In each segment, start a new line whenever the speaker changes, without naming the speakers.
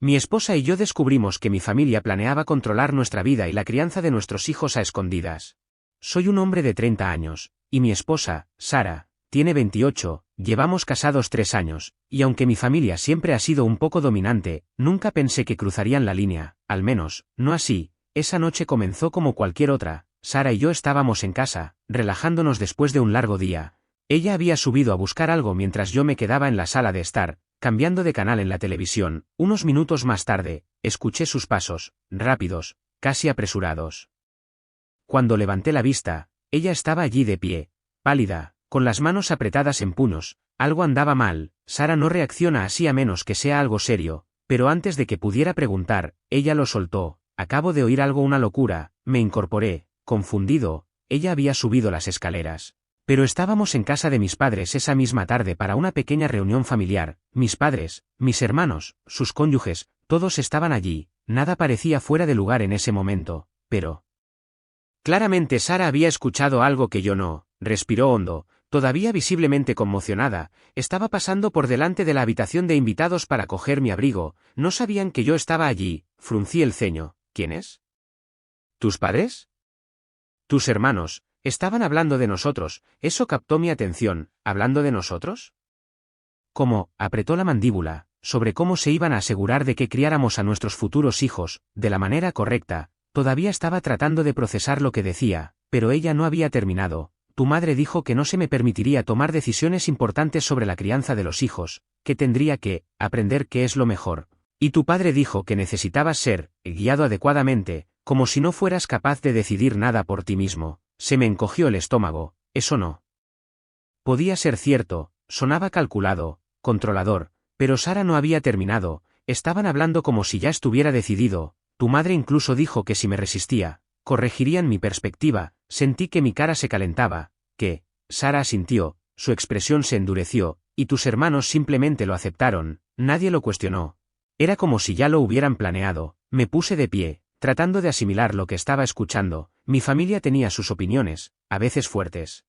Mi esposa y yo descubrimos que mi familia planeaba controlar nuestra vida y la crianza de nuestros hijos a escondidas. Soy un hombre de 30 años, y mi esposa, Sara, tiene 28, llevamos casados 3 años, y aunque mi familia siempre ha sido un poco dominante, nunca pensé que cruzarían la línea, al menos, no así. Esa noche comenzó como cualquier otra. Sara y yo estábamos en casa, relajándonos después de un largo día. Ella había subido a buscar algo mientras yo me quedaba en la sala de estar, cambiando de canal en la televisión. Unos minutos más tarde, escuché sus pasos, rápidos, casi apresurados. Cuando levanté la vista, ella estaba allí de pie, pálida, con las manos apretadas en puños. Algo andaba mal. Sara no reacciona así a menos que sea algo serio, pero antes de que pudiera preguntar, ella lo soltó. Acabo de oír algo, una locura. Me incorporé, confundido. Ella había subido las escaleras. Pero estábamos en casa de mis padres esa misma tarde para una pequeña reunión familiar. Mis padres, mis hermanos, sus cónyuges, todos estaban allí. Nada parecía fuera de lugar en ese momento, pero... Claramente Sara había escuchado algo que yo no. Respiró hondo, todavía visiblemente conmocionada. Estaba pasando por delante de la habitación de invitados para coger mi abrigo. No sabían que yo estaba allí. Fruncí el ceño. ¿Quiénes? ¿Tus padres? Tus hermanos. Estaban hablando de nosotros. Eso captó mi atención. ¿Hablando de nosotros? ¿Cómo? Apretó la mandíbula. Sobre cómo se iban a asegurar de que criáramos a nuestros futuros hijos, de la manera correcta. Todavía estaba tratando de procesar lo que decía, pero ella no había terminado. Tu madre dijo que no se me permitiría tomar decisiones importantes sobre la crianza de los hijos, que tendría que aprender qué es lo mejor. Y tu padre dijo que necesitabas ser guiado adecuadamente, como si no fueras capaz de decidir nada por ti mismo. Se me encogió el estómago. Eso no podía ser cierto. Sonaba calculado, controlador, pero Sara no había terminado. Estaban hablando como si ya estuviera decidido. Tu madre incluso dijo que si me resistía, corregirían mi perspectiva. Sentí que mi cara se calentaba, que... Sara asintió, su expresión se endureció, y tus hermanos simplemente lo aceptaron. Nadie lo cuestionó. Era como si ya lo hubieran planeado. Me puse de pie, tratando de asimilar lo que estaba escuchando. Mi familia tenía sus opiniones, a veces fuertes.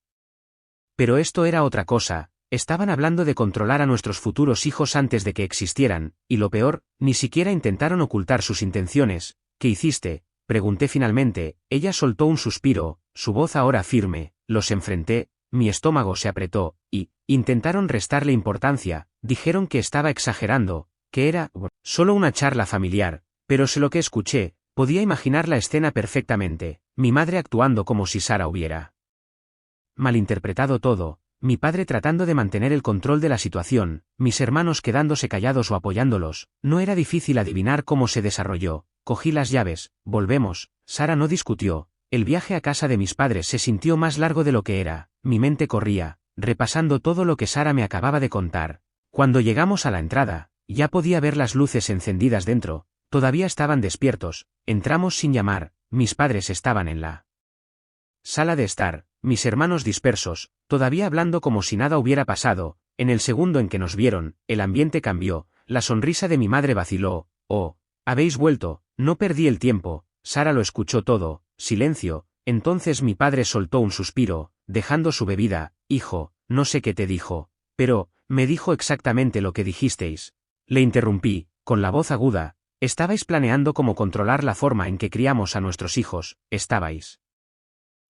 Pero esto era otra cosa. Estaban hablando de controlar a nuestros futuros hijos antes de que existieran, y lo peor, ni siquiera intentaron ocultar sus intenciones. ¿Qué hiciste?, pregunté finalmente. Ella soltó un suspiro, su voz ahora firme. Los enfrenté, mi estómago se apretó, y intentaron restarle importancia. Dijeron que estaba exagerando, que era solo una charla familiar, pero sé lo que escuché. Podía imaginar la escena perfectamente, mi madre actuando como si Sara hubiera malinterpretado todo. Mi padre tratando de mantener el control de la situación, mis hermanos quedándose callados o apoyándolos. No era difícil adivinar cómo se desarrolló. Cogí las llaves, volvemos. Sara no discutió. El viaje a casa de mis padres se sintió más largo de lo que era. Mi mente corría, repasando todo lo que Sara me acababa de contar. Cuando llegamos a la entrada, ya podía ver las luces encendidas dentro. Todavía estaban despiertos. Entramos sin llamar. Mis padres estaban en la sala de estar. Mis hermanos dispersos, todavía hablando como si nada hubiera pasado. En el segundo en que nos vieron, el ambiente cambió. La sonrisa de mi madre vaciló. Oh, habéis vuelto. No perdí el tiempo. Sara lo escuchó todo. Silencio. Entonces mi padre soltó un suspiro, dejando su bebida. Hijo, no sé qué te dijo, pero me dijo exactamente lo que dijisteis. Le interrumpí, con la voz aguda. Estabais planeando cómo controlar la forma en que criamos a nuestros hijos. Estabais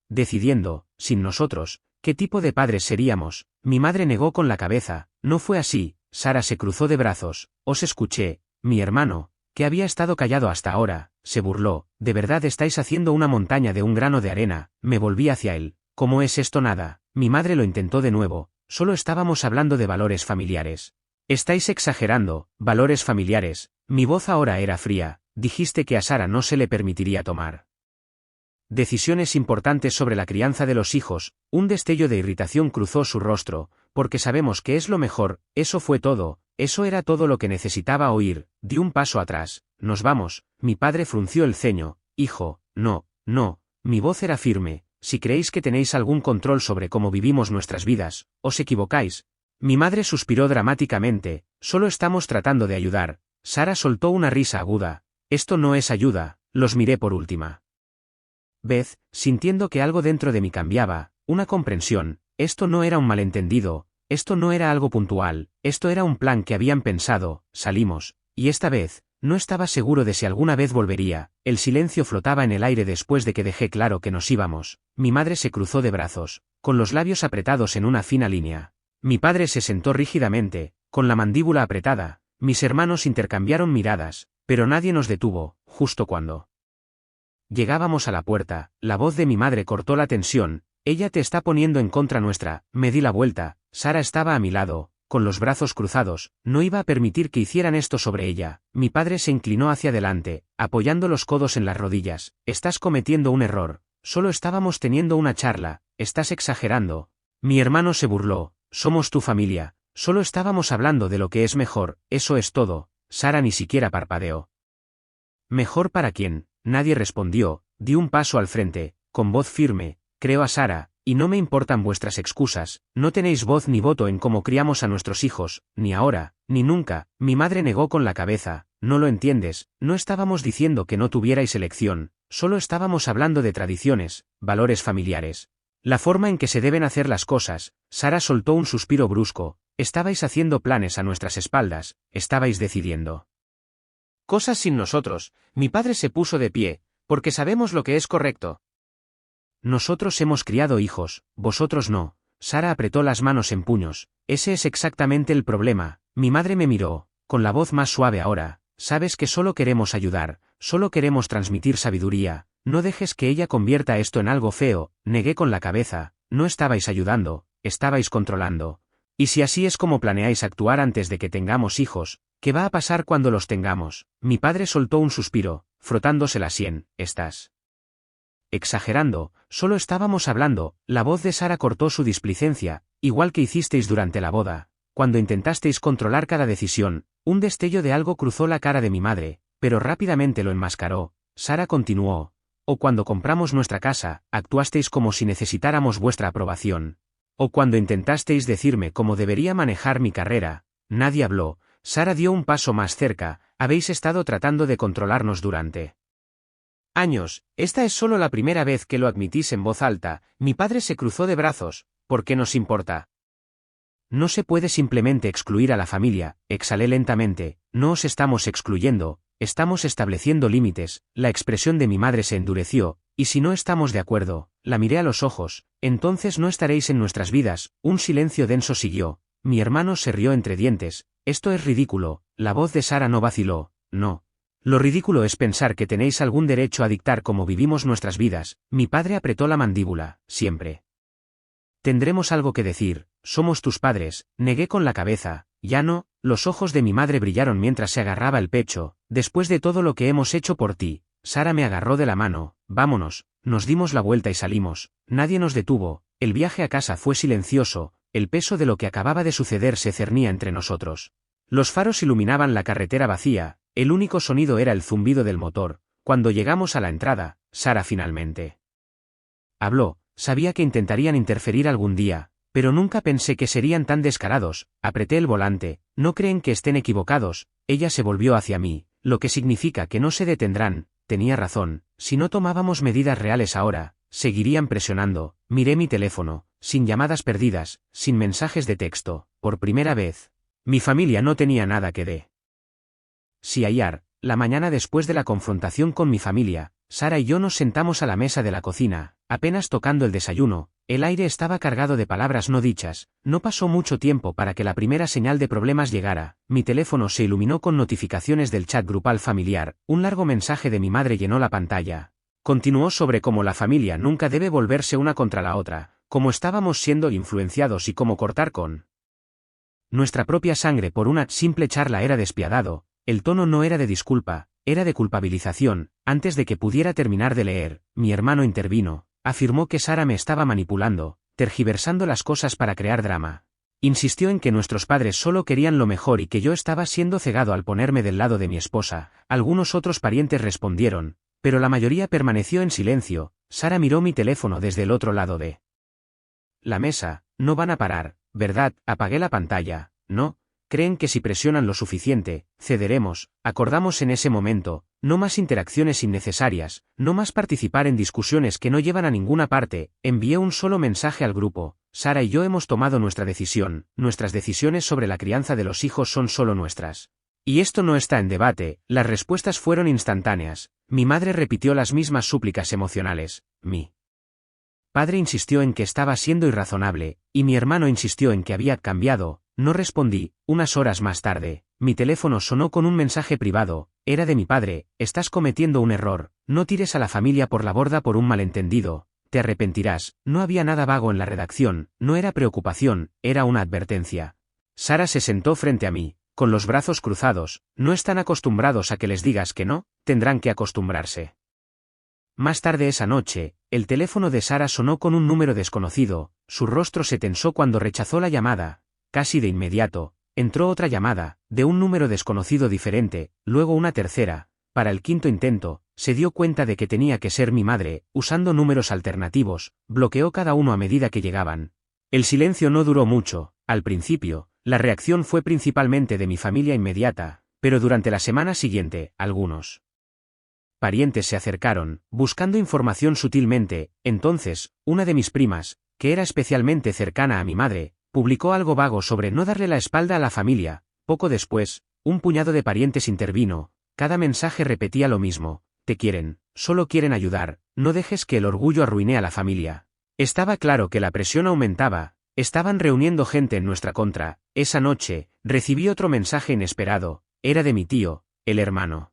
decidiendo, sin nosotros, qué tipo de padres seríamos. Mi madre negó con la cabeza. No fue así. Sara se cruzó de brazos. Os escuché. Mi hermano, que había estado callado hasta ahora, se burló. ¿De verdad estáis haciendo una montaña de un grano de arena? Me volví hacia él. ¿Cómo es esto? Nada. Mi madre lo intentó de nuevo. Solo estábamos hablando de valores familiares. Estáis exagerando. Valores familiares. Mi voz ahora era fría. Dijiste que a Sara no se le permitiría tomar decisiones importantes sobre la crianza de los hijos. Un destello de irritación cruzó su rostro. Porque sabemos que es lo mejor. Eso fue todo. Eso era todo lo que necesitaba oír. Di un paso atrás. Nos vamos. Mi padre frunció el ceño. Hijo, no, no. Mi voz era firme. Si creéis que tenéis algún control sobre cómo vivimos nuestras vidas, os equivocáis. Mi madre suspiró dramáticamente. Solo estamos tratando de ayudar. Sara soltó una risa aguda. Esto no es ayuda. Los miré por última vez, sintiendo que algo dentro de mí cambiaba. Una comprensión. Esto no era un malentendido. Esto no era algo puntual. Esto era un plan que habían pensado. Salimos. Y esta vez, No estaba seguro de si alguna vez volvería, el silencio flotaba en el aire después de que dejé claro que nos íbamos. Mi madre se cruzó de brazos, con los labios apretados en una fina línea. Mi padre se sentó rígidamente, con la mandíbula apretada. Mis hermanos intercambiaron miradas, pero nadie nos detuvo. Justo cuando llegábamos a la puerta, la voz de mi madre cortó la tensión. Ella te está poniendo en contra nuestra. Me di la vuelta, Sara estaba a mi lado, con los brazos cruzados. No iba a permitir que hicieran esto sobre ella. Mi padre se inclinó hacia adelante, apoyando los codos en las rodillas. Estás cometiendo un error. Solo estábamos teniendo una charla. Estás exagerando. Mi hermano se burló. Somos tu familia. Solo estábamos hablando de lo que es mejor. Eso es todo. Sara ni siquiera parpadeó. ¿Mejor para quién? Nadie respondió. Di un paso al frente, con voz firme. Creo a Sara, y no me importan vuestras excusas. No tenéis voz ni voto en cómo criamos a nuestros hijos, ni ahora, ni nunca. Mi madre negó con la cabeza. No lo entiendes. No estábamos diciendo que no tuvierais elección. Solo estábamos hablando de tradiciones, valores familiares. La forma en que se deben hacer las cosas. Sara soltó un suspiro brusco. Estabais haciendo planes a nuestras espaldas. Estabais decidiendo cosas sin nosotros. Mi padre se puso de pie, porque sabemos lo que es correcto. Nosotros hemos criado hijos, vosotros no. Sara apretó las manos en puños. Ese es exactamente el problema. Mi madre me miró, con la voz más suave ahora. Sabes que solo queremos ayudar, solo queremos transmitir sabiduría. No dejes que ella convierta esto en algo feo. Negué con la cabeza. No estabais ayudando, estabais controlando. Y si así es como planeáis actuar antes de que tengamos hijos, ¿qué va a pasar cuando los tengamos? Mi padre soltó un suspiro, frotándose la sien. Estás exagerando, solo estábamos hablando. La voz de Sara cortó su displicencia, igual que hicisteis durante la boda, cuando intentasteis controlar cada decisión. Un destello de algo cruzó la cara de mi madre, pero rápidamente lo enmascaró. Sara continuó. O cuando compramos nuestra casa, actuasteis como si necesitáramos vuestra aprobación. O cuando intentasteis decirme cómo debería manejar mi carrera. Nadie habló. Sara dio un paso más cerca. Habéis estado tratando de controlarnos durante años. Esta es solo la primera vez que lo admitís en voz alta. Mi padre se cruzó de brazos. ¿Por qué nos importa? No se puede simplemente excluir a la familia, exhalé lentamente. No os estamos excluyendo, estamos estableciendo límites. La expresión de mi madre se endureció. Y si no estamos de acuerdo, la miré a los ojos, entonces no estaréis en nuestras vidas. Un silencio denso siguió. Mi hermano se rió entre dientes. Esto es ridículo. La voz de Sara no vaciló. No. Lo ridículo es pensar que tenéis algún derecho a dictar cómo vivimos nuestras vidas. Mi padre apretó la mandíbula. Siempre tendremos algo que decir. Somos tus padres. Negué con la cabeza. Ya no. Los ojos de mi madre brillaron mientras se agarraba el pecho. Después de todo lo que hemos hecho por ti. Sara me agarró de la mano. Vámonos. Nos dimos la vuelta y salimos. Nadie nos detuvo. El viaje a casa fue silencioso. El peso de lo que acababa de suceder se cernía entre nosotros. Los faros iluminaban la carretera vacía. El único sonido era el zumbido del motor. Cuando llegamos a la entrada, Sara finalmente habló. Sabía que intentarían interferir algún día, pero nunca pensé que serían tan descarados. Apreté el volante. No creen que estén equivocados. Ella se volvió hacia mí, lo que significa que no se detendrán. Tenía razón. Si no tomábamos medidas reales ahora, seguirían presionando. Miré mi teléfono, sin llamadas perdidas, sin mensajes de texto. Por primera vez, mi familia no tenía nada que si hallar. La mañana después de la confrontación con mi familia, Sara y yo nos sentamos a la mesa de la cocina, apenas tocando el desayuno. El aire estaba cargado de palabras no dichas. No pasó mucho tiempo para que la primera señal de problemas llegara. Mi teléfono se iluminó con notificaciones del chat grupal familiar. Un largo mensaje de mi madre llenó la pantalla. Continuó sobre cómo la familia nunca debe volverse una contra la otra, cómo estábamos siendo influenciados y cómo cortar con nuestra propia sangre por una simple charla era despiadado. El tono no era de disculpa, era de culpabilización. Antes de que pudiera terminar de leer, mi hermano intervino. Afirmó que Sara me estaba manipulando, tergiversando las cosas para crear drama. Insistió en que nuestros padres solo querían lo mejor y que yo estaba siendo cegado al ponerme del lado de mi esposa. Algunos otros parientes respondieron, pero la mayoría permaneció en silencio. Sara miró mi teléfono desde el otro lado de la mesa. No van a parar, ¿verdad? Apagué la pantalla. No. Creen que si presionan lo suficiente, cederemos. Acordamos en ese momento. No más interacciones innecesarias, no más participar en discusiones que no llevan a ninguna parte. Envié un solo mensaje al grupo. Sara y yo hemos tomado nuestra decisión. Nuestras decisiones sobre la crianza de los hijos son solo nuestras. Y esto no está en debate, las respuestas fueron instantáneas. Mi madre repitió las mismas súplicas emocionales. Mi padre insistió en que estaba siendo irrazonable, y mi hermano insistió en que había cambiado. No respondí. Unas horas más tarde, mi teléfono sonó con un mensaje privado. Era de mi padre: estás cometiendo un error, no tires a la familia por la borda por un malentendido, te arrepentirás. No había nada vago en la redacción, no era preocupación, era una advertencia. Sara se sentó frente a mí, con los brazos cruzados. No están acostumbrados a que les digas que no, tendrán que acostumbrarse. Más tarde esa noche, el teléfono de Sara sonó con un número desconocido. Su rostro se tensó cuando rechazó la llamada. Casi de inmediato, entró otra llamada, de un número desconocido diferente, luego una tercera. Para el quinto intento, se dio cuenta de que tenía que ser mi madre. Usando números alternativos, bloqueó cada uno a medida que llegaban. El silencio no duró mucho. Al principio, la reacción fue principalmente de mi familia inmediata, pero durante la semana siguiente, algunos parientes se acercaron, buscando información sutilmente. Entonces, una de mis primas, que era especialmente cercana a mi madre, publicó algo vago sobre no darle la espalda a la familia. Poco después, un puñado de parientes intervino. Cada mensaje repetía lo mismo: te quieren, solo quieren ayudar, no dejes que el orgullo arruine a la familia. Estaba claro que la presión aumentaba, estaban reuniendo gente en nuestra contra. Esa noche, recibí otro mensaje inesperado. Era de mi tío, el hermano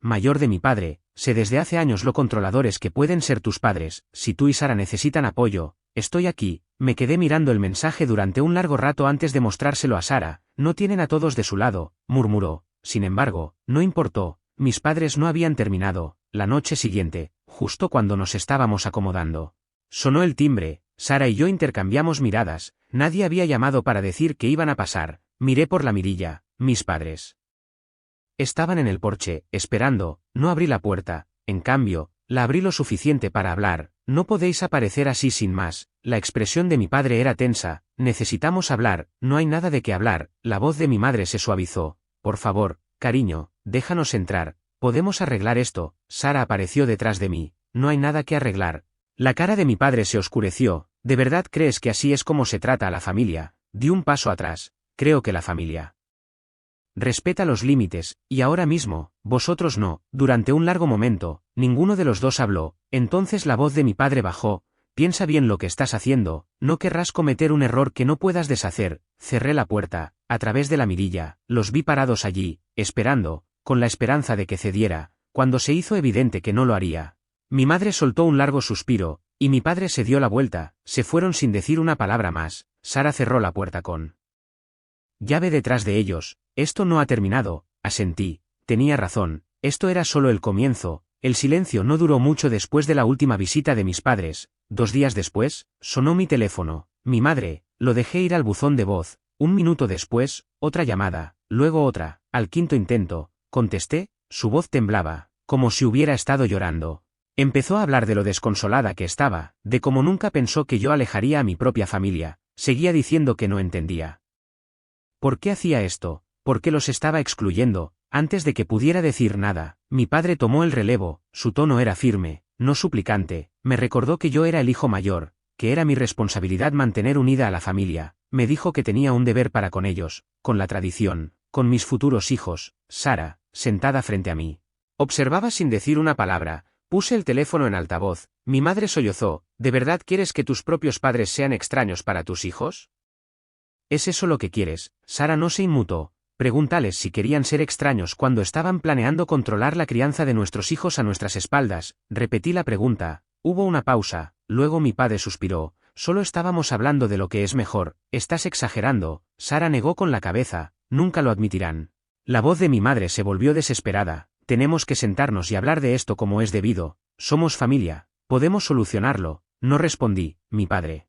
mayor de mi padre. Sé desde hace años lo controladores que pueden ser tus padres. Si tú y Sara necesitan apoyo, estoy aquí. Me quedé mirando el mensaje durante un largo rato antes de mostrárselo a Sara. No tienen a todos de su lado, murmuró. Sin embargo, no importó. Mis padres no habían terminado. La noche siguiente, justo cuando nos estábamos acomodando, sonó el timbre. Sara y yo intercambiamos miradas. Nadie había llamado para decir que iban a pasar. Miré por la mirilla. Mis padres estaban en el porche, esperando. No abrí la puerta. En cambio, la abrí lo suficiente para hablar. No podéis aparecer así sin más. La expresión de mi padre era tensa. Necesitamos hablar. No hay nada de qué hablar. La voz de mi madre se suavizó. Por favor, cariño, déjanos entrar. Podemos arreglar esto. Sara apareció detrás de mí. No hay nada que arreglar. La cara de mi padre se oscureció. ¿De verdad crees que así es como se trata a la familia? Di un paso atrás. Creo que la familia respeta los límites, y ahora mismo, vosotros no. Durante un largo momento, ninguno de los dos habló. Entonces la voz de mi padre bajó: piensa bien lo que estás haciendo, no querrás cometer un error que no puedas deshacer. Cerré la puerta. A través de la mirilla, los vi parados allí, esperando, con la esperanza de que cediera. Cuando se hizo evidente que no lo haría, mi madre soltó un largo suspiro, y mi padre se dio la vuelta. Se fueron sin decir una palabra más. Sara cerró la puerta con llave detrás de ellos. Esto no ha terminado, asentí. Tenía razón, esto era solo el comienzo. El silencio no duró mucho después de la última visita de mis padres. 2 días después, sonó mi teléfono. Mi madre. Lo dejé ir al buzón de voz. 1 minuto después, otra llamada, luego otra. Al quinto intento, contesté. Su voz temblaba, como si hubiera estado llorando. Empezó a hablar de lo desconsolada que estaba, de cómo nunca pensó que yo alejaría a mi propia familia. Seguía diciendo que no entendía ¿por qué hacía esto? ¿Por qué los estaba excluyendo? Antes de que pudiera decir nada, mi padre tomó el relevo. Su tono era firme, no suplicante. Me recordó que yo era el hijo mayor, que era mi responsabilidad mantener unida a la familia. Me dijo que tenía un deber para con ellos, con la tradición, con mis futuros hijos. Sara, sentada frente a mí, observaba sin decir una palabra. Puse el teléfono en altavoz. Mi madre sollozó. ¿De verdad quieres que tus propios padres sean extraños para tus hijos? ¿Es eso lo que quieres? Sara no se inmutó. Pregúntales si querían ser extraños cuando estaban planeando controlar la crianza de nuestros hijos a nuestras espaldas. Repetí la pregunta. Hubo una pausa. Luego mi padre suspiró. Solo estábamos hablando de lo que es mejor. Estás exagerando. Sara negó con la cabeza. Nunca lo admitirán. La voz de mi madre se volvió desesperada. Tenemos que sentarnos y hablar de esto como es debido. Somos familia. Podemos solucionarlo. No respondí. Mi padre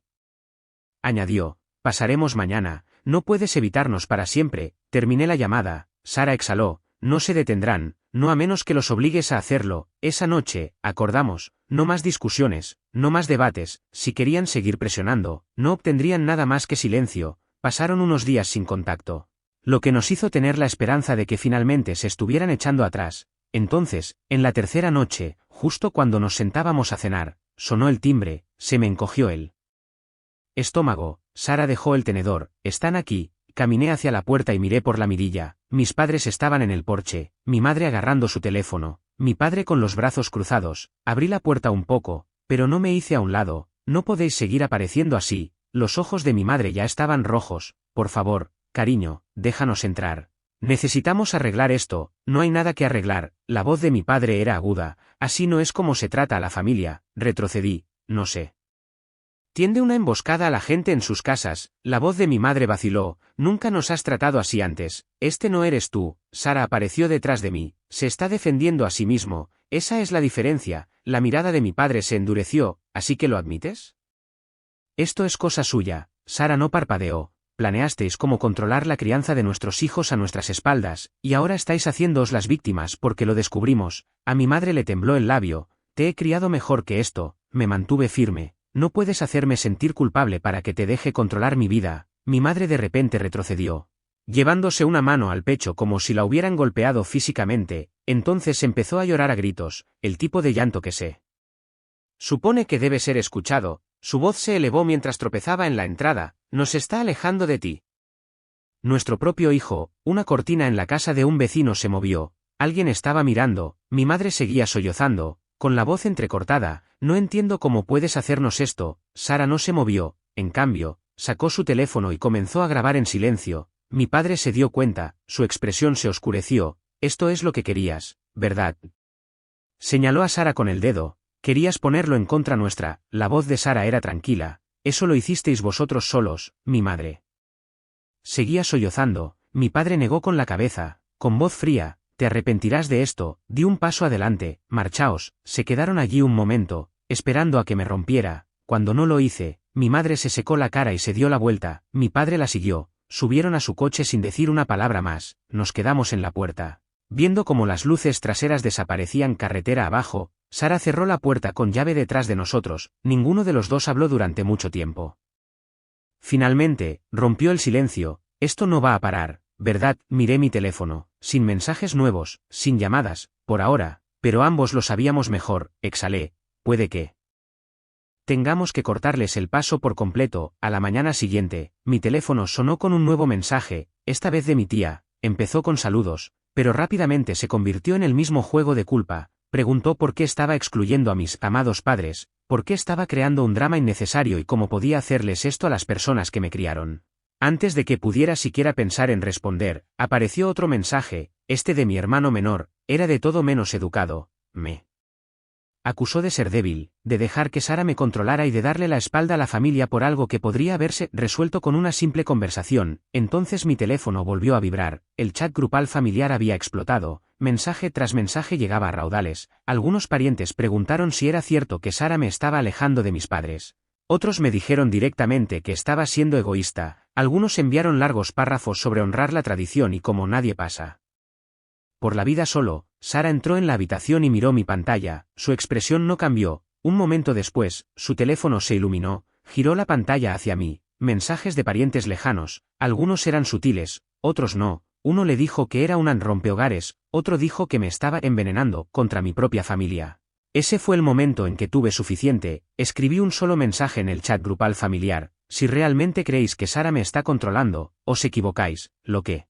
añadió: pasaremos mañana. No puedes evitarnos para siempre. Terminé la llamada. Sara exhaló. No se detendrán, no a menos que los obligues a hacerlo. Esa noche, acordamos, no más discusiones, no más debates. Si querían seguir presionando, no obtendrían nada más que silencio. Pasaron unos días sin contacto, lo que nos hizo tener la esperanza de que finalmente se estuvieran echando atrás. Entonces, en la tercera noche, justo cuando nos sentábamos a cenar, sonó el timbre. Se me encogió el estómago. Sara dejó el tenedor. Están aquí. Caminé hacia la puerta y miré por la mirilla. mis padres estaban en el porche, mi madre agarrando su teléfono, mi padre con los brazos cruzados. Abrí la puerta un poco, pero no me hice a un lado. No podéis seguir apareciendo así. Los ojos de mi madre ya estaban rojos. Por favor, cariño, déjanos entrar. Necesitamos arreglar esto. No hay nada que arreglar. La voz de mi padre era aguda. Así no es como se trata a la familia. Retrocedí. No sé. Tiende una emboscada a la gente en sus casas. La voz de mi madre vaciló. Nunca nos has tratado así antes. Este no eres tú. Sara apareció detrás de mí. Se está defendiendo a sí mismo. Esa es la diferencia. La mirada de mi padre se endureció. ¿Así que lo admites? Esto es cosa suya. Sara no parpadeó. Planeasteis cómo controlar la crianza de nuestros hijos a nuestras espaldas, y ahora estáis haciéndoos las víctimas porque lo descubrimos. A mi madre le tembló el labio. Te he criado mejor que esto. Me mantuve firme. No puedes hacerme sentir culpable para que te deje controlar mi vida. Mi madre de repente retrocedió, llevándose una mano al pecho como si la hubieran golpeado físicamente. Entonces empezó a llorar a gritos, el tipo de llanto que se supone que debe ser escuchado. Su voz se elevó mientras tropezaba en la entrada. Nos está alejando de ti. Nuestro propio hijo. Una cortina en la casa de un vecino se movió. Alguien estaba mirando. Mi madre seguía sollozando, con la voz entrecortada. No entiendo cómo puedes hacernos esto. Sara no se movió. En cambio, sacó su teléfono y comenzó a grabar en silencio. Mi padre se dio cuenta. Su expresión se oscureció. Esto es lo que querías, ¿verdad? Señaló a Sara con el dedo. Querías ponerlo en contra nuestra. La voz de Sara era tranquila. Eso lo hicisteis vosotros solos, mi madre. Seguía sollozando. Mi padre negó con la cabeza, con voz fría. Te arrepentirás de esto. Di un paso adelante. Marchaos. Se quedaron allí un momento, esperando a que me rompiera. Cuando no lo hice, mi madre se secó la cara y se dio la vuelta. Mi padre la siguió. Subieron a su coche sin decir una palabra más. Nos quedamos en la puerta, viendo cómo las luces traseras desaparecían carretera abajo. Sara cerró la puerta con llave detrás de nosotros. Ninguno de los dos habló durante mucho tiempo. Finalmente, rompió el silencio. Esto no va a parar, ¿verdad? Miré mi teléfono. Sin mensajes nuevos, sin llamadas, por ahora, pero ambos lo sabíamos mejor. Exhalé. Puede que tengamos que cortarles el paso por completo. A la mañana siguiente, mi teléfono sonó con un nuevo mensaje, esta vez de mi tía. Empezó con saludos, pero rápidamente se convirtió en el mismo juego de culpa. Preguntó por qué estaba excluyendo a mis amados padres, por qué estaba creando un drama innecesario y cómo podía hacerles esto a las personas que me criaron. Antes de que pudiera siquiera pensar en responder, apareció otro mensaje, este de mi hermano menor. Era de todo menos educado. Me acusó de ser débil, de dejar que Sara me controlara y de darle la espalda a la familia por algo que podría haberse resuelto con una simple conversación. Entonces mi teléfono volvió a vibrar. El chat grupal familiar había explotado. Mensaje tras mensaje llegaba a raudales. Algunos parientes preguntaron si era cierto que Sara me estaba alejando de mis padres. Otros me dijeron directamente que estaba siendo egoísta. Algunos enviaron largos párrafos sobre honrar la tradición y cómo nadie pasa por la vida solo. Sara entró en la habitación y miró mi pantalla. Su expresión no cambió. Un momento después, su teléfono se iluminó. Giró la pantalla hacia mí. Mensajes de parientes lejanos. Algunos eran sutiles, otros no. Uno le dijo que era un rompehogares, otro dijo que me estaba envenenando contra mi propia familia. Ese fue el momento en que tuve suficiente. Escribí un solo mensaje en el chat grupal familiar. Si realmente creéis que Sara me está controlando, os equivocáis. Lo que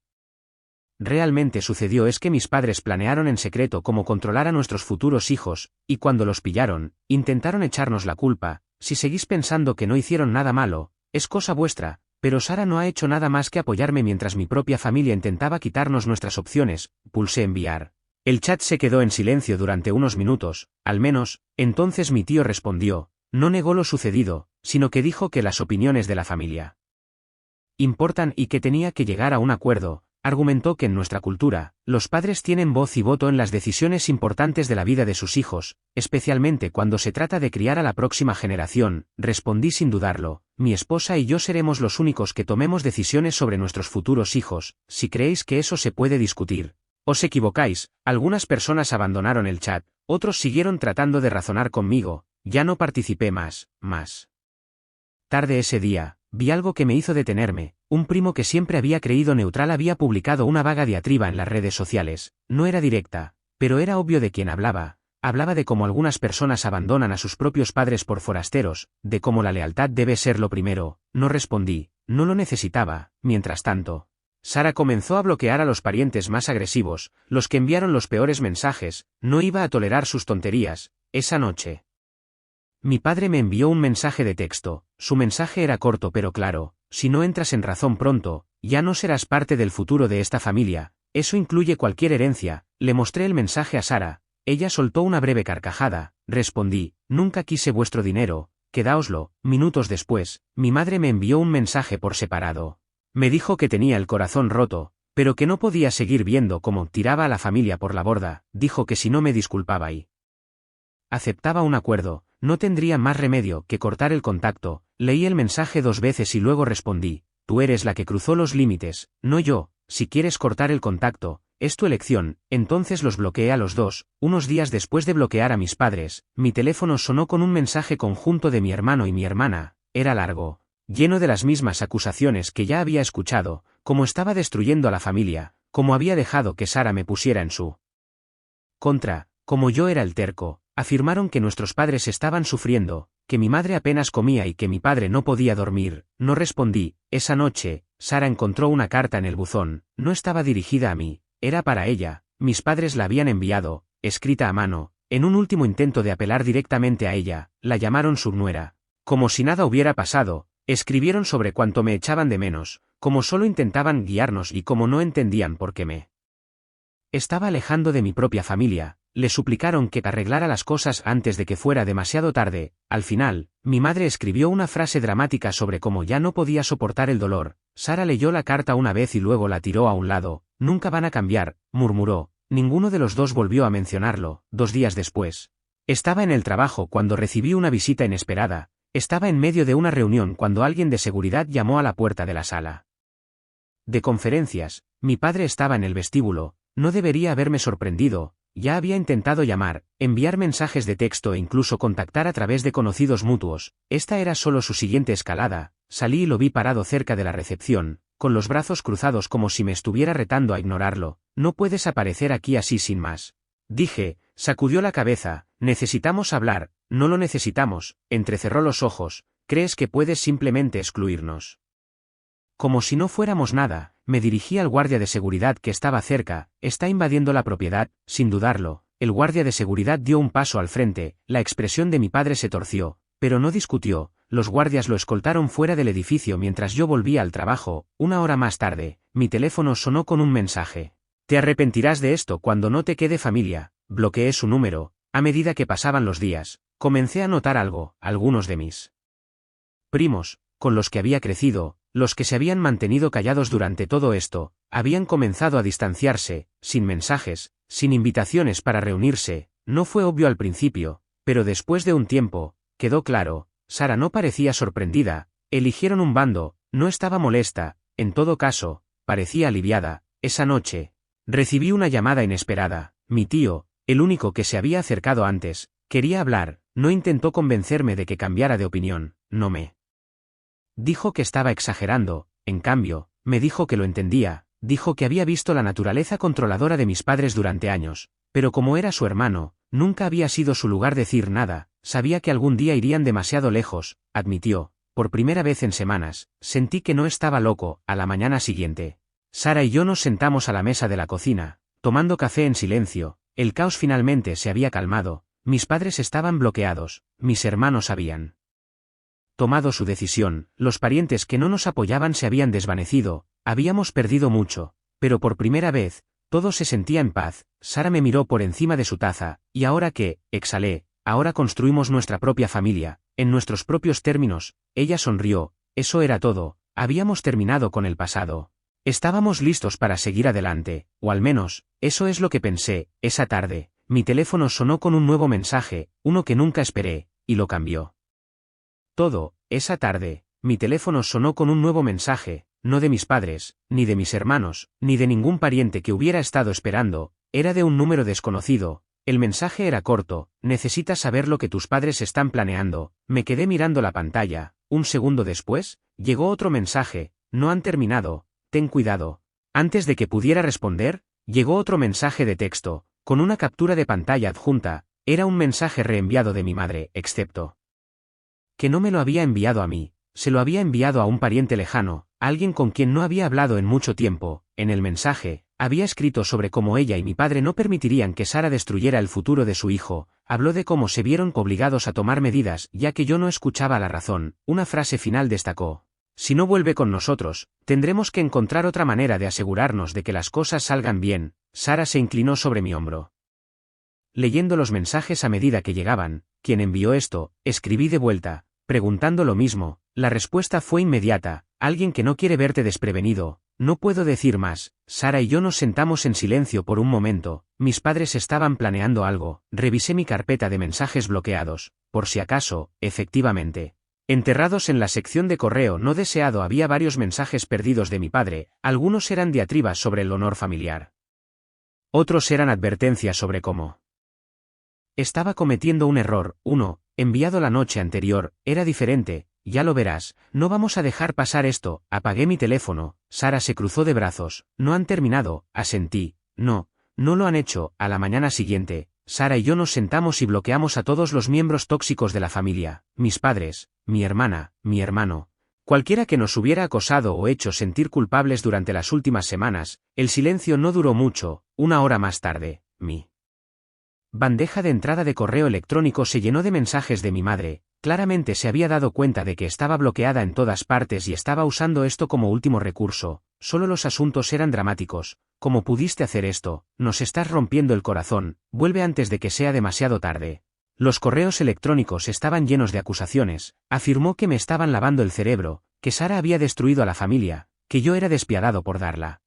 realmente sucedió es que mis padres planearon en secreto cómo controlar a nuestros futuros hijos, y cuando los pillaron, intentaron echarnos la culpa. Si seguís pensando que no hicieron nada malo, es cosa vuestra, pero Sara no ha hecho nada más que apoyarme mientras mi propia familia intentaba quitarnos nuestras opciones. Pulsé enviar. El chat se quedó en silencio durante unos minutos, al menos. Entonces mi tío respondió. No negó lo sucedido, sino que dijo que las opiniones de la familia importan y que tenía que llegar a un acuerdo. Argumentó que en nuestra cultura, los padres tienen voz y voto en las decisiones importantes de la vida de sus hijos, especialmente cuando se trata de criar a la próxima generación. Respondí sin dudarlo. Mi esposa y yo seremos los únicos que tomemos decisiones sobre nuestros futuros hijos. Si creéis que eso se puede discutir, os equivocáis. Algunas personas abandonaron el chat, otros siguieron tratando de razonar conmigo. Ya no participé más. Tarde ese día, vi algo que me hizo detenerme. Un primo que siempre había creído neutral había publicado una vaga diatriba en las redes sociales. No era directa, pero era obvio de quién hablaba. Hablaba de cómo algunas personas abandonan a sus propios padres por forasteros, de cómo la lealtad debe ser lo primero. No respondí, no lo necesitaba. Mientras tanto, Sara comenzó a bloquear a los parientes más agresivos, los que enviaron los peores mensajes. No iba a tolerar sus tonterías. Esa noche, mi padre me envió un mensaje de texto. Su mensaje era corto pero claro: si no entras en razón pronto, ya no serás parte del futuro de esta familia. Eso incluye cualquier herencia. Le mostré el mensaje a Sara. Ella soltó una breve carcajada. Respondí: nunca quise vuestro dinero, quedáoslo. Minutos después, mi madre me envió un mensaje por separado. Me dijo que tenía el corazón roto, pero que no podía seguir viendo cómo tiraba a la familia por la borda. Dijo que si no me disculpaba y aceptaba un acuerdo, no tendría más remedio que cortar el contacto. Leí el mensaje 2 veces y luego respondí: tú eres la que cruzó los límites, no yo. Si quieres cortar el contacto, es tu elección. Entonces los bloqueé a los dos. Unos días después de bloquear a mis padres, mi teléfono sonó con un mensaje conjunto de mi hermano y mi hermana. Era largo, lleno de las mismas acusaciones que ya había escuchado: cómo estaba destruyendo a la familia, cómo había dejado que Sara me pusiera en su contra, como yo era el terco. Afirmaron que nuestros padres estaban sufriendo, que mi madre apenas comía y que mi padre no podía dormir. No respondí. Esa noche, Sara encontró una carta en el buzón. No estaba dirigida a mí, era para ella. Mis padres la habían enviado, escrita a mano. En un último intento de apelar directamente a ella, la llamaron su nuera. Como si nada hubiera pasado, escribieron sobre cuánto me echaban de menos, como solo intentaban guiarnos y como no entendían por qué me estaba alejando de mi propia familia. Le suplicaron que arreglara las cosas antes de que fuera demasiado tarde. Al final, mi madre escribió una frase dramática sobre cómo ya no podía soportar el dolor. Sara leyó la carta una vez y luego la tiró a un lado. Nunca van a cambiar, murmuró. Ninguno de los dos volvió a mencionarlo. 2 días después, estaba en el trabajo cuando recibí una visita inesperada. Estaba en medio de una reunión cuando alguien de seguridad llamó a la puerta de la sala de conferencias. Mi padre estaba en el vestíbulo. No debería haberme sorprendido. Ya había intentado llamar, enviar mensajes de texto e incluso contactar a través de conocidos mutuos. Esta era solo su siguiente escalada. Salí y lo vi parado cerca de la recepción, con los brazos cruzados como si me estuviera retando a ignorarlo. No puedes aparecer aquí así sin más, dije. Sacudió la cabeza. Necesitamos hablar. No lo necesitamos. Entrecerró los ojos. ¿Crees que puedes simplemente excluirnos? Como si no fuéramos nada. Me dirigí al guardia de seguridad que estaba cerca. Está invadiendo la propiedad, sin dudarlo. El guardia de seguridad dio un paso al frente. La expresión de mi padre se torció, pero no discutió. Los guardias lo escoltaron fuera del edificio mientras yo volvía al trabajo. 1 hora más tarde, mi teléfono sonó con un mensaje. Te arrepentirás de esto cuando no te quede familia. Bloqueé su número. A medida que pasaban los días, comencé a notar algo. Algunos de mis primos, con los que había crecido, los que se habían mantenido callados durante todo esto, habían comenzado a distanciarse, sin mensajes, sin invitaciones para reunirse. No fue obvio al principio, pero después de un tiempo, quedó claro. Sara no parecía sorprendida. Eligieron un bando. No estaba molesta. En todo caso, parecía aliviada. Esa noche, recibí una llamada inesperada. Mi tío, el único que se había acercado antes, quería hablar. No intentó convencerme de que cambiara de opinión. No me dijo que estaba exagerando. En cambio, me dijo que lo entendía. Dijo que había visto la naturaleza controladora de mis padres durante años, pero como era su hermano, nunca había sido su lugar decir nada. Sabía que algún día irían demasiado lejos, admitió. Por primera vez en semanas, sentí que no estaba loco. A la mañana siguiente, Sara y yo nos sentamos a la mesa de la cocina, tomando café en silencio. El caos finalmente se había calmado. Mis padres estaban bloqueados. Mis hermanos habían tomado su decisión. Los parientes que no nos apoyaban se habían desvanecido. Habíamos perdido mucho, pero por primera vez, todo se sentía en paz. Sara me miró por encima de su taza. ¿Y ahora qué? Exhalé. Ahora construimos nuestra propia familia, en nuestros propios términos. Ella sonrió. Eso era todo. Habíamos terminado con el pasado. Estábamos listos para seguir adelante, o al menos, eso es lo que pensé. Esa tarde, mi teléfono sonó con un nuevo mensaje, uno que nunca esperé, y lo cambió todo. Esa tarde, mi teléfono sonó con un nuevo mensaje, no de mis padres, ni de mis hermanos, ni de ningún pariente que hubiera estado esperando. Era de un número desconocido. El mensaje era corto: necesitas saber lo que tus padres están planeando. Me quedé mirando la pantalla. Un segundo después, llegó otro mensaje: no han terminado, ten cuidado. Antes de que pudiera responder, llegó otro mensaje de texto, con una captura de pantalla adjunta. Era un mensaje reenviado de mi madre, excepto que no me lo había enviado a mí, se lo había enviado a un pariente lejano, alguien con quien no había hablado en mucho tiempo. En el mensaje, había escrito sobre cómo ella y mi padre no permitirían que Sara destruyera el futuro de su hijo. Habló de cómo se vieron obligados a tomar medidas ya que yo no escuchaba la razón. Una frase final destacó: si no vuelve con nosotros, tendremos que encontrar otra manera de asegurarnos de que las cosas salgan bien. Sara se inclinó sobre mi hombro. Leyendo los mensajes a medida que llegaban, ¿quién envió esto?, escribí de vuelta, preguntando lo mismo. La respuesta fue inmediata: alguien que no quiere verte desprevenido. No puedo decir más. Sara y yo nos sentamos en silencio por un momento. Mis padres estaban planeando algo. Revisé mi carpeta de mensajes bloqueados, por si acaso. Efectivamente, enterrados en la sección de correo no deseado había varios mensajes perdidos de mi padre. Algunos eran diatribas sobre el honor familiar. Otros eran advertencias sobre cómo estaba cometiendo un error. Uno, enviado la noche anterior, era diferente. Ya lo verás, no vamos a dejar pasar esto. Apagué mi teléfono. Sara se cruzó de brazos. No han terminado, asentí. No, no lo han hecho. A la mañana siguiente, Sara y yo nos sentamos y bloqueamos a todos los miembros tóxicos de la familia, mis padres, mi hermana, mi hermano. Cualquiera que nos hubiera acosado o hecho sentir culpables durante las últimas semanas. El silencio no duró mucho. Una hora más tarde, mi bandeja de entrada de correo electrónico se llenó de mensajes de mi madre. Claramente se había dado cuenta de que estaba bloqueada en todas partes y estaba usando esto como último recurso. Solo los asuntos eran dramáticos. ¿Cómo pudiste hacer esto? Nos estás rompiendo el corazón. Vuelve antes de que sea demasiado tarde. Los correos electrónicos estaban llenos de acusaciones. Afirmó que me estaban lavando el cerebro, que Sara había destruido a la familia, que yo era despiadado por darla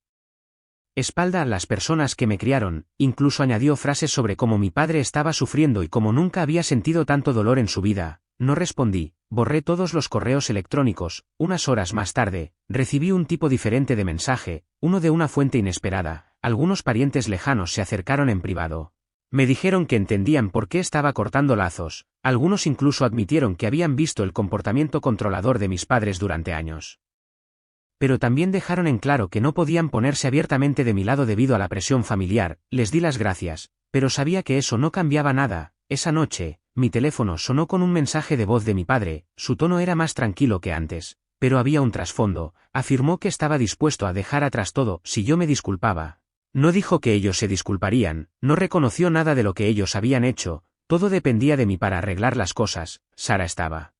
espalda a las personas que me criaron. Incluso añadió frases sobre cómo mi padre estaba sufriendo y cómo nunca había sentido tanto dolor en su vida. No respondí. Borré todos los correos electrónicos. Unas horas más tarde, recibí un tipo diferente de mensaje, uno de una fuente inesperada. Algunos parientes lejanos se acercaron en privado. Me dijeron que entendían por qué estaba cortando lazos. Algunos incluso admitieron que habían visto el comportamiento controlador de mis padres durante años. Pero también dejaron en claro que no podían ponerse abiertamente de mi lado debido a la presión familiar. Les di las gracias, pero sabía que eso no cambiaba nada. Esa noche, mi teléfono sonó con un mensaje de voz de mi padre. Su tono era más tranquilo que antes, pero había un trasfondo. Afirmó que estaba dispuesto a dejar atrás todo si yo me disculpaba. No dijo que ellos se disculparían, no reconoció nada de lo que ellos habían hecho. Todo dependía de mí para arreglar las cosas. Sara estaba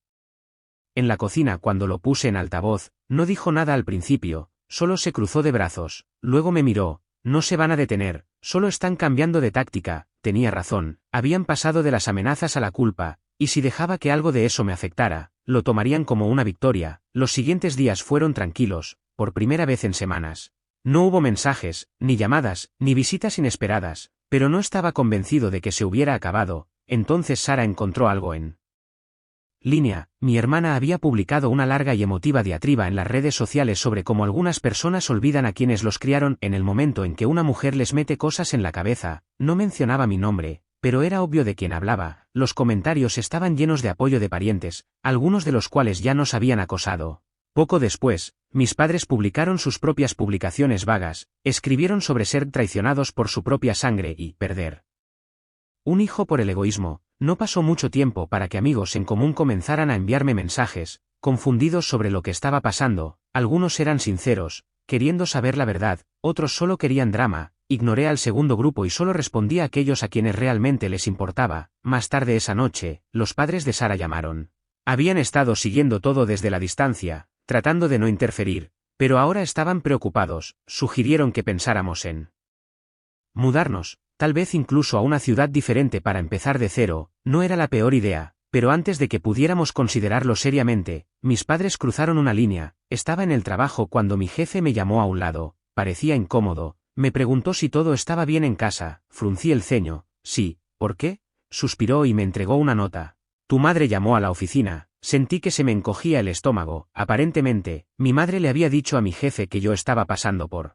en la cocina cuando lo puse en altavoz. No dijo nada al principio, solo se cruzó de brazos. Luego me miró. No se van a detener, solo están cambiando de táctica. Tenía razón, habían pasado de las amenazas a la culpa, y si dejaba que algo de eso me afectara, lo tomarían como una victoria. Los siguientes días fueron tranquilos, por primera vez en semanas. No hubo mensajes, ni llamadas, ni visitas inesperadas, pero no estaba convencido de que se hubiera acabado. Entonces Sara encontró algo en línea. Mi hermana había publicado una larga y emotiva diatriba en las redes sociales sobre cómo algunas personas olvidan a quienes los criaron. En el momento en que una mujer les mete cosas en la cabeza, no mencionaba mi nombre, pero era obvio de quién hablaba. Los comentarios estaban llenos de apoyo de parientes, algunos de los cuales ya nos habían acosado. Poco después, mis padres publicaron sus propias publicaciones vagas. Escribieron sobre ser traicionados por su propia sangre y perder un hijo por el egoísmo. No pasó mucho tiempo para que amigos en común comenzaran a enviarme mensajes, confundidos sobre lo que estaba pasando. Algunos eran sinceros, queriendo saber la verdad, otros solo querían drama. Ignoré al segundo grupo y solo respondí a aquellos a quienes realmente les importaba. Más tarde esa noche, los padres de Sara llamaron. Habían estado siguiendo todo desde la distancia, tratando de no interferir, pero ahora estaban preocupados. Sugirieron que pensáramos en mudarnos, tal vez incluso a una ciudad diferente para empezar de cero. No era la peor idea, pero antes de que pudiéramos considerarlo seriamente, mis padres cruzaron una línea. Estaba en el trabajo cuando mi jefe me llamó a un lado. Parecía incómodo. Me preguntó si todo estaba bien en casa. Fruncí el ceño. Sí. ¿Por qué? Suspiró y me entregó una nota. Tu madre llamó a la oficina. Sentí que se me encogía el estómago. Aparentemente, mi madre le había dicho a mi jefe que yo estaba pasando por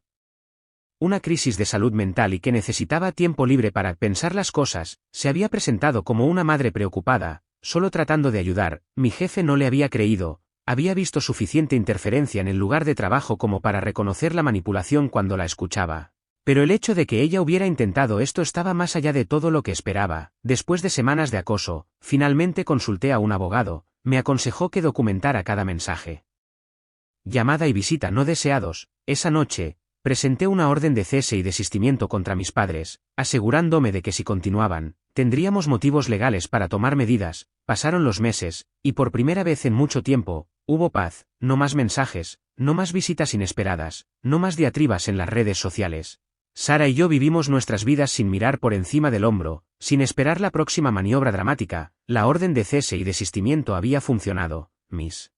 una crisis de salud mental y que necesitaba tiempo libre para pensar las cosas. Se había presentado como una madre preocupada, solo tratando de ayudar. Mi jefe no le había creído. Había visto suficiente interferencia en el lugar de trabajo como para reconocer la manipulación cuando la escuchaba. Pero el hecho de que ella hubiera intentado esto estaba más allá de todo lo que esperaba. Después de semanas de acoso, finalmente consulté a un abogado. Me aconsejó que documentara cada mensaje. llamada y visita no deseados. Esa noche, presenté una orden de cese y desistimiento contra mis padres, asegurándome de que si continuaban, tendríamos motivos legales para tomar medidas. Pasaron los meses, y por primera vez en mucho tiempo, hubo paz, no más mensajes, no más visitas inesperadas, no más diatribas en las redes sociales. Sara y yo vivimos nuestras vidas sin mirar por encima del hombro, sin esperar la próxima maniobra dramática. La orden de cese y desistimiento había funcionado. Mis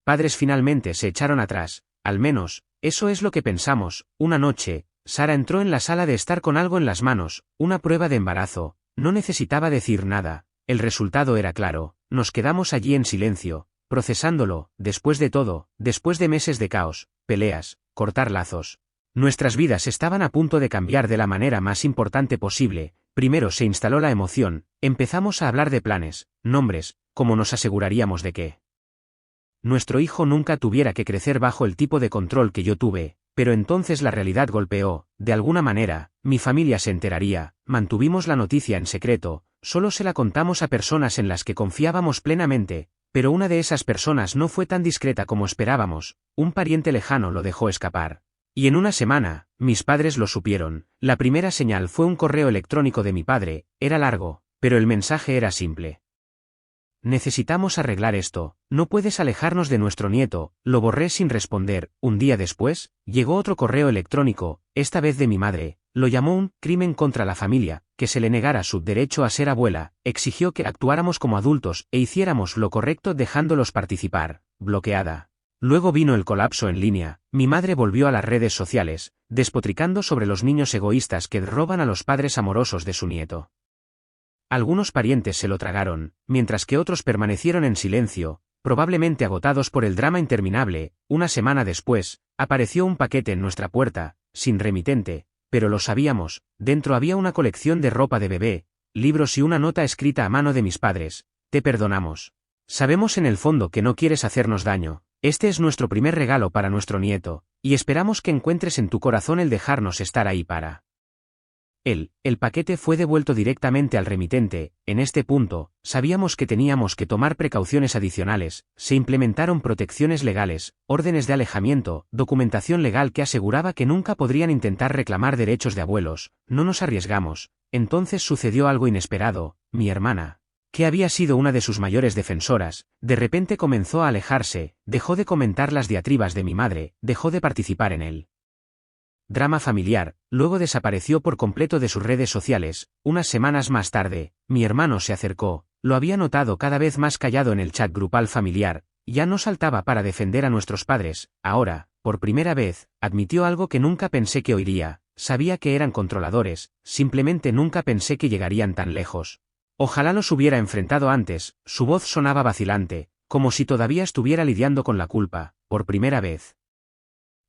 padres finalmente se echaron atrás, al menos, eso es lo que pensamos. Una noche, Sara entró en la sala de estar con algo en las manos, una prueba de embarazo. No necesitaba decir nada, el resultado era claro. Nos quedamos allí en silencio, procesándolo. Después de todo, después de meses de caos, peleas, cortar lazos, nuestras vidas estaban a punto de cambiar de la manera más importante posible. Primero se instaló la emoción, empezamos a hablar de planes, nombres, cómo nos aseguraríamos de que nuestro hijo nunca tuviera que crecer bajo el tipo de control que yo tuve. Pero entonces la realidad golpeó. De alguna manera, mi familia se enteraría. Mantuvimos la noticia en secreto, solo se la contamos a personas en las que confiábamos plenamente, pero una de esas personas no fue tan discreta como esperábamos. Un pariente lejano lo dejó escapar. Y en una semana, mis padres lo supieron. La primera señal fue un correo electrónico de mi padre. Era largo, pero el mensaje era simple. Necesitamos arreglar esto, no puedes alejarnos de nuestro nieto. Lo borré sin responder. Un día después, llegó otro correo electrónico, esta vez de mi madre. Lo llamó un crimen contra la familia, que se le negara su derecho a ser abuela. Exigió que actuáramos como adultos e hiciéramos lo correcto dejándolos participar. Bloqueada. Luego vino el colapso en línea. Mi madre volvió a las redes sociales, despotricando sobre los niños egoístas que roban a los padres amorosos de su nieto. Algunos parientes se lo tragaron, mientras que otros permanecieron en silencio, probablemente agotados por el drama interminable. Una semana después, apareció un paquete en nuestra puerta, sin remitente, pero lo sabíamos. Dentro había una colección de ropa de bebé, libros y una nota escrita a mano de mis padres. Te perdonamos. Sabemos en el fondo que no quieres hacernos daño. Este es nuestro primer regalo para nuestro nieto, y esperamos que encuentres en tu corazón el dejarnos estar ahí para él. El paquete fue devuelto directamente al remitente. En este punto, sabíamos que teníamos que tomar precauciones adicionales. Se implementaron protecciones legales, órdenes de alejamiento, documentación legal que aseguraba que nunca podrían intentar reclamar derechos de abuelos. No nos arriesgamos. Entonces sucedió algo inesperado. Mi hermana, que había sido una de sus mayores defensoras, de repente comenzó a alejarse, dejó de comentar las diatribas de mi madre, dejó de participar en él. Drama familiar. Luego desapareció por completo de sus redes sociales. Unas semanas más tarde, mi hermano se acercó. Lo había notado cada vez más callado en el chat grupal familiar. Ya no saltaba para defender a nuestros padres. Ahora, por primera vez, admitió algo que nunca pensé que oiría. Sabía que eran controladores, simplemente nunca pensé que llegarían tan lejos. Ojalá los hubiera enfrentado antes. Su voz sonaba vacilante, como si todavía estuviera lidiando con la culpa. Por primera vez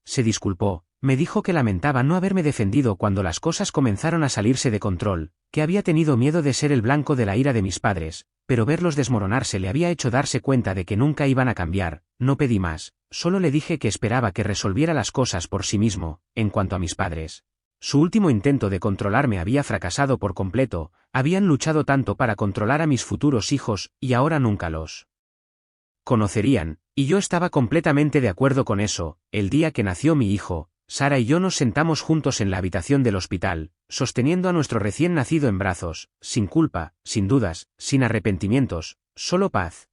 se disculpó. Me dijo que lamentaba no haberme defendido cuando las cosas comenzaron a salirse de control, que había tenido miedo de ser el blanco de la ira de mis padres, pero verlos desmoronarse le había hecho darse cuenta de que nunca iban a cambiar. No pedí más, solo le dije que esperaba que resolviera las cosas por sí mismo. En cuanto a mis padres, su último intento de controlarme había fracasado por completo. Habían luchado tanto para controlar a mis futuros hijos, y ahora nunca los conocerían, y yo estaba completamente de acuerdo con eso. El día que nació mi hijo, Sara y yo nos sentamos juntos en la habitación del hospital, sosteniendo a nuestro recién nacido en brazos, sin culpa, sin dudas, sin arrepentimientos, solo paz.